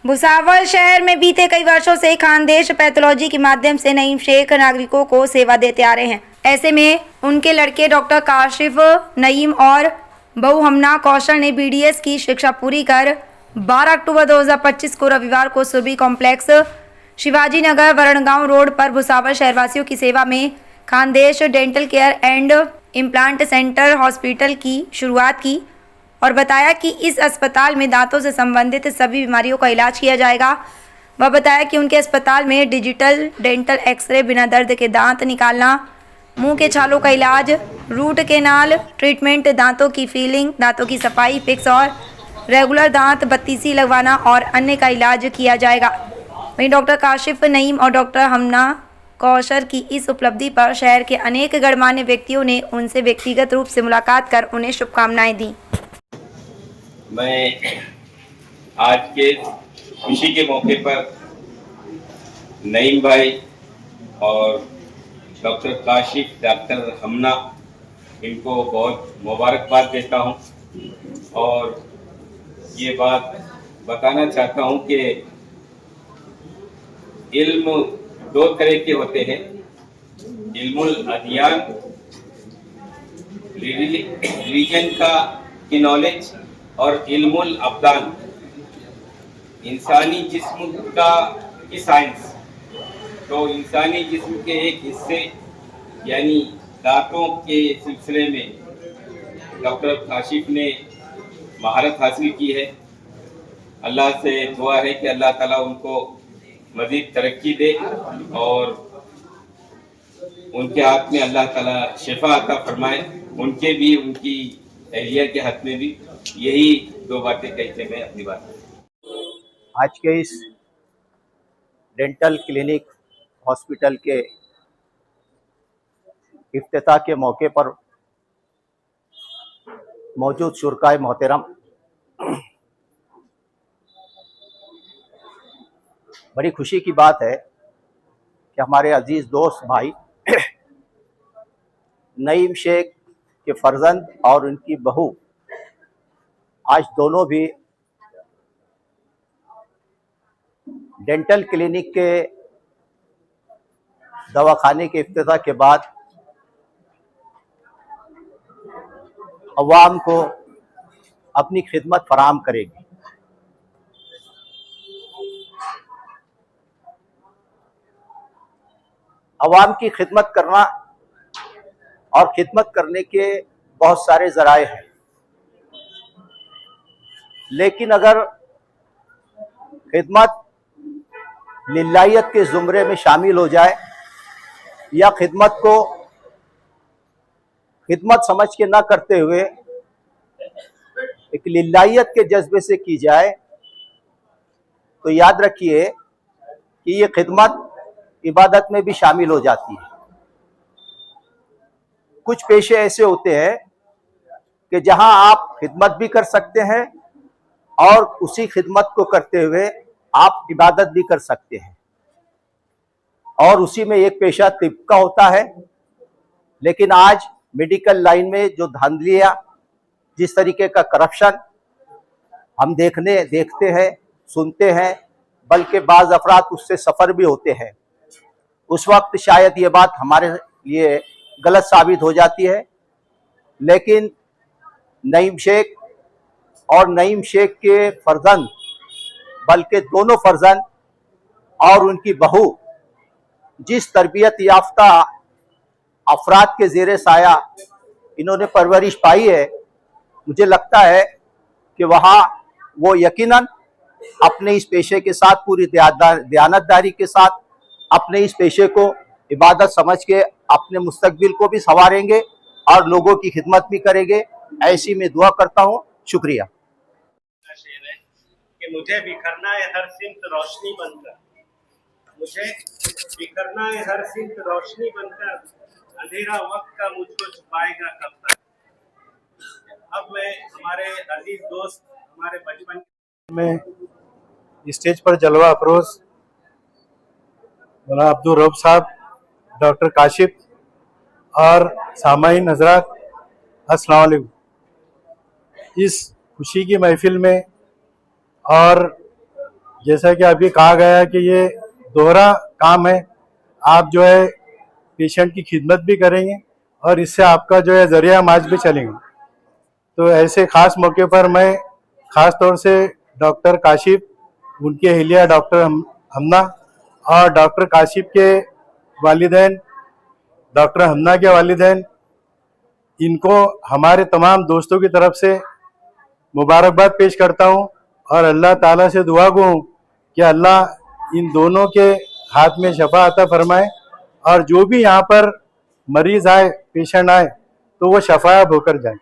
भुसावल शहर में बीते कई वर्षों से खानदेश पैथोलॉजी के माध्यम से नईम शेख नागरिकों को सेवा देते आ रहे हैं। ऐसे में उनके लड़के डॉक्टर काशिफ नईम और बहू हमना कौशल ने बीडीएस की शिक्षा पूरी कर 12 अक्टूबर 2025 को रविवार को सुरभि कॉम्प्लेक्स शिवाजी नगर वरणगांव रोड पर भुसावल शहरवासियों की सेवा में Khandesh dental care and implant centre hospital की शुरुआत की और बताया कि इस अस्पताल में दांतों से संबंधित सभी बीमारियों का इलाज किया जाएगा। वह बताया कि उनके अस्पताल में डिजिटल डेंटल एक्सरे, बिना दर्द के दांत निकालना, मुंह के छालों का इलाज, रूट केनाल ट्रीटमेंट, दांतों की फीलिंग, दांतों की सफाई, फिक्स और रेगुलर दांत बत्तीसी लगवाना और अन्य का इलाज किया जाएगा। वहीं डॉक्टर काशिफ नईम और डॉक्टर हमना कौशल की इस उपलब्धि पर शहर के अनेक गणमान्य व्यक्तियों ने उनसे व्यक्तिगत रूप से मुलाकात कर उन्हें शुभकामनाएं दी। मैं आज के खुशी के मौके पर नईम भाई और डॉक्टर काशिफ, डॉक्टर हमना, इनको बहुत मुबारकबाद देता हूं और ये बात बताना चाहता हूं कि इल्म दो तरह के होते हैं, इल्मुल अदियान, रिलीजन की नॉलेज, और इल्मुल अब्दान, इंसानी जिस्म की साइंस। तो इंसानी जिस्म के एक हिस्से यानी दांतों के सिलसिले में डॉक्टर काशिफ ने महारत हासिल की है। अल्लाह से दुआ है कि अल्लाह ताला उनको मज़ीद तरक्की दे और उनके हाथ में अल्लाह ताला शिफा अता फरमाए, उनके भी उनकी एहलिया के हाथ में भी। यही दो बातें कहते मैं अपनी बात। आज के इस डेंटल क्लिनिक हॉस्पिटल के इफ्तिताह के मौके पर मौजूद शुरकाए मोहतरम, बड़ी खुशी की बात है कि हमारे अजीज़ दोस्त भाई नईम शेख के फर्जंद और उनकी बहू आज दोनों भी डेंटल क्लिनिक के दवाखाने के इफ्तिताह के बाद अवाम को अपनी खिदमत फराहम करेगी। अवाम की खिदमत करना और खिदमत करने के बहुत सारे ज़राए हैं, लेकिन अगर खिदमत लिल्लाहियत के ज़ुमरे में शामिल हो जाए या खिदमत को खिदमत समझ के ना करते हुए एक लिल्लाहियत के जज्बे से की जाए, तो याद रखिए कि ये खिदमत इबादत में भी शामिल हो जाती है। कुछ पेशे ऐसे होते हैं कि जहां आप खिदमत भी कर सकते हैं और उसी खिदमत को करते हुए आप इबादत भी कर सकते हैं, और उसी में एक पेशा तिब का होता है। लेकिन आज मेडिकल लाइन में जो धांधलियाँ, जिस तरीके का करप्शन हम देखते हैं, सुनते हैं, बल्कि बाज़ अफराद उससे सफ़र भी होते हैं, उस वक्त शायद ये बात हमारे लिए गलत साबित हो जाती है। लेकिन नईम शेख और नईम शेख के फर्जंद, बल्कि दोनों फर्जंद और उनकी बहू जिस तरबियत याफ्ता अफराद के ज़ेरे साया इन्होंने परवरिश पाई है, मुझे लगता है कि वहाँ वो यकीनन अपने इस पेशे के साथ पूरी दयानतदारी के साथ अपने इस पेशे को इबादत समझ के अपने मुस्तकबिल को भी संवारेंगे और लोगों की खिदमत भी करेंगे। ऐसी मैं दुआ करता हूँ। शुक्रिया। कि मुझे बिखरना है हर सिमत रोशनी बनकर, मुझे बिखरना है हर सिमत रोशनी बनकर, अंधेरा वक्त का मुझको छुपाएगा कब तक। अब मैं हमारे अजीज दोस्त, हमारे बचपन में स्टेज पर जलवा अफरोज मौलाना अब्दुल रऊफ साहब, डॉक्टर काशिफ और सामाईन हजरात, अस्सलाम वालेकुम। इस खुशी की महफिल में और जैसा कि अभी कहा गया कि ये दोहरा काम है, आप जो है पेशेंट की खिदमत भी करेंगे और इससे आपका जो है जरिया माज भी चलेंगे। तो ऐसे खास मौके पर मैं खास तौर से डॉक्टर काशिफ, उनकी अहलिया डॉक्टर हमना और डॉक्टर काशिफ के वालिदैन, डॉक्टर हमना के वालिदैन, इनको हमारे तमाम दोस्तों की तरफ से मुबारकबाद पेश करता हूं और अल्लाह ताला से दुआ गो हूं कि अल्लाह इन दोनों के हाथ में शफा अता फरमाए और जो भी यहाँ पर मरीज आए, पेशेंट आए, तो वो शफायाब होकर जाए।